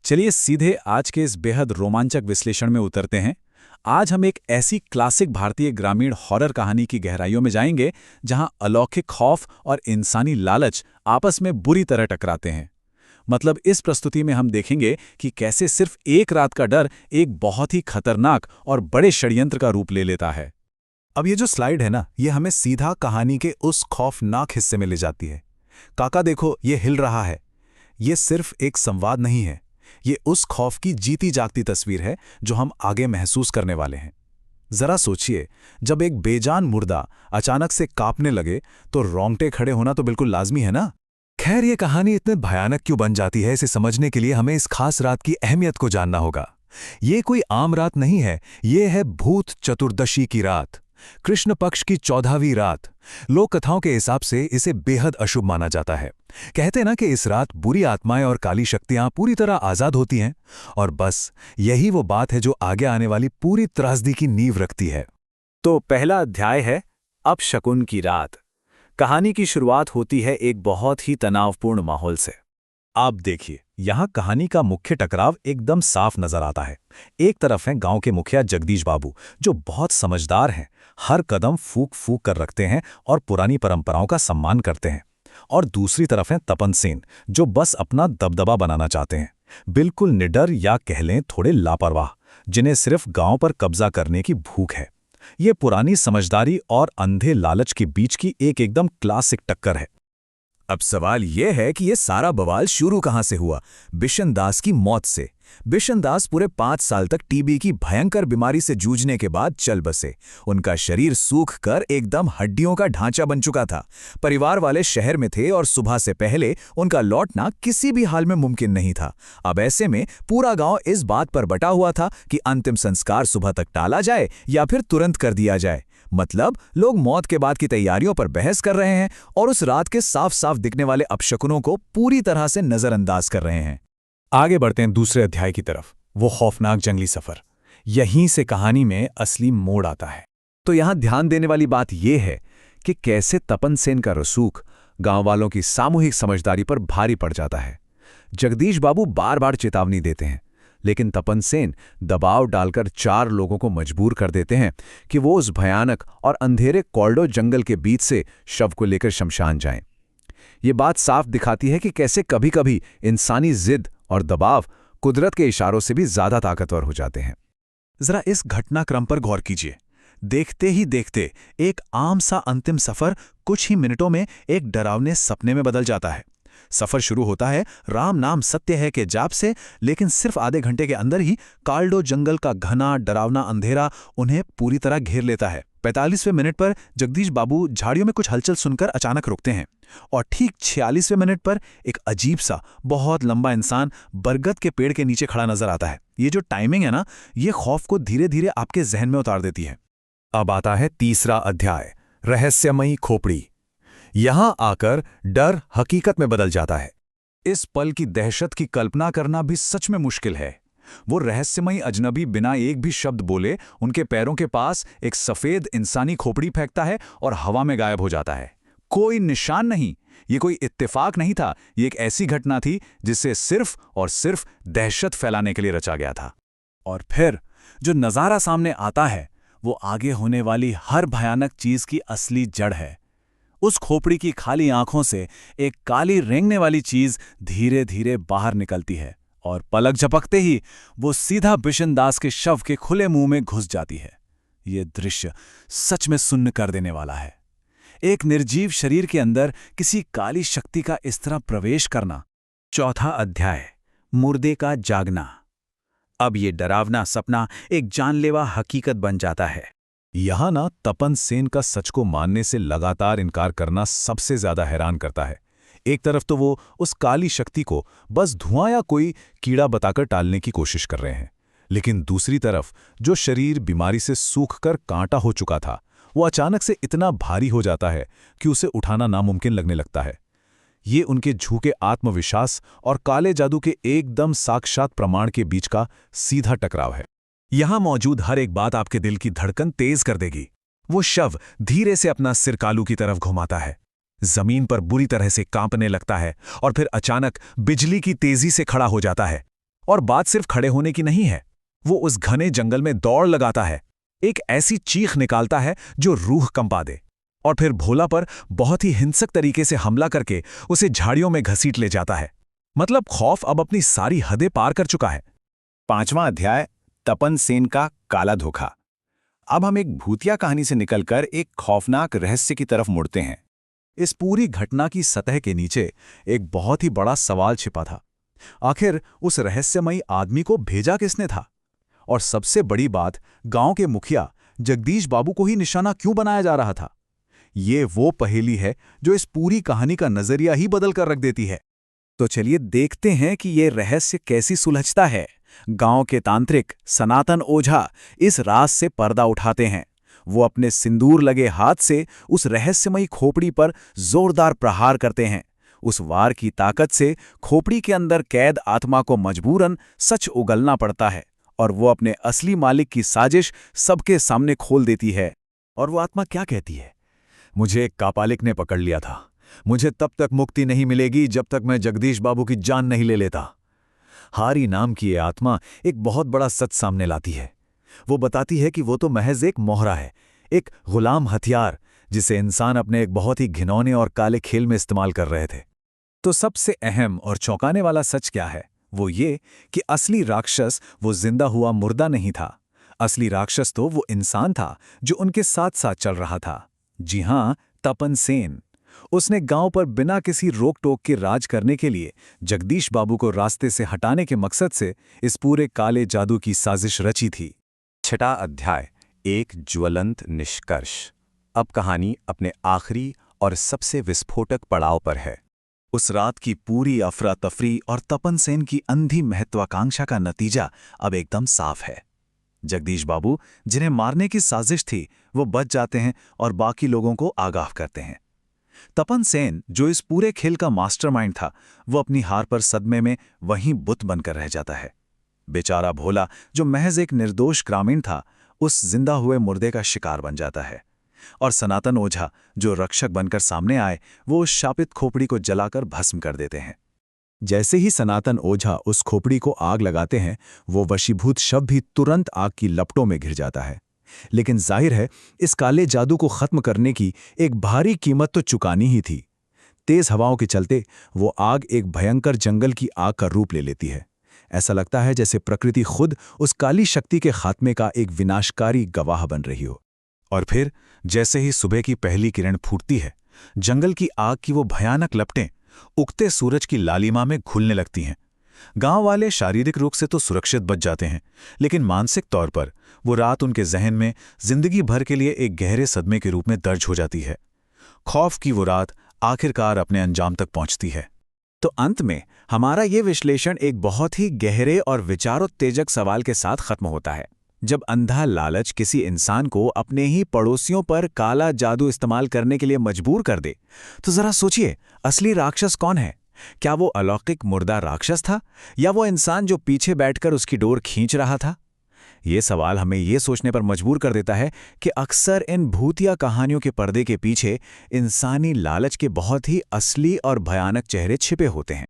चलिए सीधे आज के इस बेहद रोमांचक विश्लेषण में उतरते हैं। आज हम एक ऐसी क्लासिक भारतीय ग्रामीण हॉरर कहानी की गहराइयों में जाएंगे जहां अलौकिक खौफ और इंसानी लालच आपस में बुरी तरह टकराते हैं। मतलब इस प्रस्तुति में हम देखेंगे कि कैसे सिर्फ एक रात का डर एक बहुत ही खतरनाक और बड़े षड्यंत्र का रूप ले लेता है। अब ये जो स्लाइड है ना, ये हमें सीधा कहानी के उस खौफनाक हिस्से में ले जाती है। काका देखो, ये हिल रहा है। ये सिर्फ एक संवाद नहीं है, ये उस खौफ की जीती जागती तस्वीर है जो हम आगे महसूस करने वाले हैं। जरा सोचिए, जब एक बेजान मुर्दा अचानक से कांपने लगे तो रोंगटे खड़े होना तो बिल्कुल लाजमी है ना। खैर, ये कहानी इतने भयानक क्यों बन जाती है, इसे समझने के लिए हमें इस खास रात की अहमियत को जानना होगा। ये कोई आम रात नहीं है, ये है भूत चतुर्दशी की रात, कृष्ण पक्ष की 14वीं रात। लोक कथाओं के हिसाब से इसे बेहद अशुभ माना जाता है। कहते हैं ना कि इस रात बुरी आत्माएं और काली शक्तियां पूरी तरह आजाद होती हैं, और बस यही वो बात है जो आगे आने वाली पूरी त्रासदी की नींव रखती है। तो पहला अध्याय है अपशकुन की रात। कहानी की शुरुआत होती है एक बहुत ही तनावपूर्ण माहौल से। आप देखिए, यहाँ कहानी का मुख्य टकराव एकदम साफ नजर आता है। एक तरफ हैं गांव के मुखिया जगदीश बाबू, जो बहुत समझदार हैं, हर कदम फूक फूक कर रखते हैं और पुरानी परंपराओं का सम्मान करते हैं। और दूसरी तरफ हैं तपन सेन, जो बस अपना दबदबा बनाना चाहते हैं, बिल्कुल निडर या कह लें थोड़े लापरवाह, जिन्हें सिर्फ गांव पर कब्जा करने की भूख है। ये पुरानी समझदारी और अंधे लालच के बीच की एक एकदम क्लासिक टक्कर है। अब सवाल यह है कि यह सारा बवाल शुरू कहां से हुआ? बिशन दास की मौत से। बिशन दास पूरे 5 साल तक टीबी की भयंकर बीमारी से जूझने के बाद चल बसे। उनका शरीर सूख कर एकदम हड्डियों का ढांचा बन चुका था। परिवार वाले शहर में थे और सुबह से पहले उनका लौटना किसी भी हाल में मुमकिन नहीं था। अब ऐसे में पूरा गांव इस बात पर बटा हुआ था कि अंतिम संस्कार सुबह तक टाला जाए या फिर तुरंत कर दिया जाए। मतलब लोग मौत के बाद की तैयारियों पर बहस कर रहे हैं और उस रात के साफ साफ दिखने वाले अपशकुनों को पूरी तरह से नजरअंदाज कर रहे हैं। आगे बढ़ते हैं दूसरे अध्याय की तरफ, वो खौफनाक जंगली सफर। यहीं से कहानी में असली मोड़ आता है। तो यहां ध्यान देने वाली बात यह है कि कैसे तपन सेन का रसूख गांव वालों की सामूहिक समझदारी पर भारी पड़ जाता है। जगदीश बाबू बार बार चेतावनी देते हैं, लेकिन तपन सेन दबाव डालकर 4 लोगों को मजबूर कर देते हैं कि वो उस भयानक और अंधेरे कॉल्डो जंगल के बीच से शव को लेकर शमशान जाएं। ये बात साफ दिखाती है कि कैसे कभी-कभी इंसानी जिद और दबाव कुदरत के इशारों से भी ज्यादा ताकतवर हो जाते हैं। जरा इस घटनाक्रम पर गौर कीजिए। देखते ही देखते एक आम सा अंतिम सफर कुछ ही मिनटों में एक डरावने सपने में बदल जाता है। सफर शुरू होता है राम नाम सत्य है के जाप से, लेकिन सिर्फ आधे घंटे के अंदर ही काल्डो जंगल का घना डरावना अंधेरा उन्हें पूरी तरह घेर लेता है। 45वें मिनट पर जगदीश बाबू झाड़ियों में कुछ हलचल सुनकर अचानक रुकते हैं, और ठीक 46वें मिनट पर एक अजीब सा बहुत लंबा इंसान बरगद के पेड़ के नीचे खड़ा नजर आता है। ये जो टाइमिंग है ना, ये खौफ को धीरे धीरे आपके जहन में उतार देती है। अब आता है तीसरा अध्याय, रहस्यमयी खोपड़ी। यहां आकर डर हकीकत में बदल जाता है। इस पल की दहशत की कल्पना करना भी सच में मुश्किल है। वो रहस्यमयी अजनबी बिना एक भी शब्द बोले उनके पैरों के पास एक सफेद इंसानी खोपड़ी फेंकता है और हवा में गायब हो जाता है। कोई निशान नहीं, ये कोई इत्तेफाक नहीं था, ये एक ऐसी घटना थी जिसे सिर्फ और सिर्फ दहशत फैलाने के लिए रचा गया था। और फिर जो नज़ारा सामने आता है वो आगे होने वाली हर भयानक चीज की असली जड़ है। उस खोपड़ी की खाली आंखों से एक काली रेंगने वाली चीज धीरे धीरे बाहर निकलती है, और पलक झपकते ही वो सीधा बिशन दास के शव के खुले मुंह में घुस जाती है। ये दृश्य सच में सुन्न कर देने वाला है। एक निर्जीव शरीर के अंदर किसी काली शक्ति का इस तरह प्रवेश करना। चौथा अध्याय, मुर्दे का जागना। अब ये डरावना सपना एक जानलेवा हकीकत बन जाता है। यहां ना तपन सेन का सच को मानने से लगातार इनकार करना सबसे ज्यादा हैरान करता है। एक तरफ तो वो उस काली शक्ति को बस धुआं या कोई कीड़ा बताकर टालने की कोशिश कर रहे हैं, लेकिन दूसरी तरफ जो शरीर बीमारी से सूखकर कांटा हो चुका था, वो अचानक से इतना भारी हो जाता है कि उसे उठाना नामुमकिन लगने लगता है। ये उनके झूके आत्मविश्वास और काले जादू के एकदम साक्षात प्रमाण के बीच का सीधा टकराव है। यहां मौजूद हर एक बात आपके दिल की धड़कन तेज कर देगी। वो शव धीरे से अपना सिर कालू की तरफ घुमाता है, जमीन पर बुरी तरह से कांपने लगता है और फिर अचानक बिजली की तेजी से खड़ा हो जाता है। और बात सिर्फ खड़े होने की नहीं है। वो उस घने जंगल में दौड़ लगाता है, एक ऐसी चीख निकालता है जो रूह कंपा दे, और फिर भोला पर बहुत ही हिंसक तरीके से हमला करके उसे झाड़ियों में घसीट ले जाता है। मतलब खौफ अब अपनी सारी हदें पार कर चुका है। 5वां अध्याय, तपन सेन का काला धोखा। अब हम एक भूतिया कहानी से निकलकर एक खौफनाक रहस्य की तरफ मुड़ते हैं। इस पूरी घटना की सतह के नीचे एक बहुत ही बड़ा सवाल छिपा था। आखिर उस रहस्यमयी आदमी को भेजा किसने था? और सबसे बड़ी बात, गांव के मुखिया जगदीश बाबू को ही निशाना क्यों बनाया जा रहा था? ये वो पहेली है जो इस पूरी कहानी का नजरिया ही बदल कर रख देती है। तो चलिए देखते हैं कि ये रहस्य कैसी सुलझता है। गांव के तांत्रिक सनातन ओझा इस राज से पर्दा उठाते हैं। वो अपने सिंदूर लगे हाथ से उस रहस्यमयी खोपड़ी पर जोरदार प्रहार करते हैं। उस वार की ताकत से खोपड़ी के अंदर कैद आत्मा को मजबूरन सच उगलना पड़ता है और वो अपने असली मालिक की साजिश सबके सामने खोल देती है। और वो आत्मा क्या कहती है? मुझे एक कापालिक ने पकड़ लिया था। मुझे तब तक मुक्ति नहीं मिलेगी जब तक मैं जगदीश बाबू की जान नहीं ले लेता। हारी नाम की ये आत्मा एक बहुत बड़ा सच सामने लाती है। वो बताती है कि वो तो महज एक मोहरा है, एक गुलाम हथियार, जिसे इंसान अपने एक बहुत ही घिनौने और काले खेल में इस्तेमाल कर रहे थे। तो सबसे अहम और चौंकाने वाला सच क्या है? वो ये कि असली राक्षस वो जिंदा हुआ मुर्दा नहीं था। असली राक्षस तो वो इंसान था जो उनके साथ साथ चल रहा था। जी हां, तपन सेन। उसने गांव पर बिना किसी रोक टोक के राज करने के लिए जगदीश बाबू को रास्ते से हटाने के मकसद से इस पूरे काले जादू की साजिश रची थी। 6वां अध्याय, एक ज्वलंत निष्कर्ष। अब कहानी अपने आखिरी और सबसे विस्फोटक पड़ाव पर है। उस रात की पूरी अफरा तफरी और तपन सेन की अंधी महत्वाकांक्षा का नतीजा अब एकदम साफ है। जगदीश बाबू, जिन्हें मारने की साजिश थी, वो बच जाते हैं और बाकी लोगों को आगाह करते हैं। तपन सेन, जो इस पूरे खेल का मास्टरमाइंड था, वो अपनी हार पर सदमे में वहीं बुत बनकर रह जाता है। बेचारा भोला, जो महज एक निर्दोष ग्रामीण था, उस जिंदा हुए मुर्दे का शिकार बन जाता है। और सनातन ओझा, जो रक्षक बनकर सामने आए, वो उस शापित खोपड़ी को जलाकर भस्म कर देते हैं। जैसे ही सनातन ओझा उस खोपड़ी को आग लगाते हैं, वो वशीभूत शव भी तुरंत आग की लपटों में घिर जाता है। लेकिन जाहिर है, इस काले जादू को खत्म करने की एक भारी कीमत तो चुकानी ही थी। तेज हवाओं के चलते वो आग एक भयंकर जंगल की आग का रूप ले लेती है। ऐसा लगता है जैसे प्रकृति खुद उस काली शक्ति के खात्मे का एक विनाशकारी गवाह बन रही हो। और फिर जैसे ही सुबह की पहली किरण फूटती है, जंगल की आग की वो भयानक लपटें उगते सूरज की लालिमा में घुलने लगती हैं। गांव वाले शारीरिक रूप से तो सुरक्षित बच जाते हैं, लेकिन मानसिक तौर पर वो रात उनके जहन में जिंदगी भर के लिए एक गहरे सदमे के रूप में दर्ज हो जाती है। खौफ की वो रात आखिरकार अपने अंजाम तक पहुंचती है। तो अंत में हमारा ये विश्लेषण एक बहुत ही गहरे और विचारोत्तेजक सवाल के साथ खत्म होता है। जब अंधा लालच किसी इंसान को अपने ही पड़ोसियों पर काला जादू इस्तेमाल करने के लिए मजबूर कर दे, तो जरा सोचिए, असली राक्षस कौन है? क्या वो अलौकिक मुर्दा राक्षस था, या वो इंसान जो पीछे बैठकर उसकी डोर खींच रहा था? ये सवाल हमें ये सोचने पर मजबूर कर देता है कि अक्सर इन भूतिया कहानियों के पर्दे के पीछे इंसानी लालच के बहुत ही असली और भयानक चेहरे छिपे होते हैं।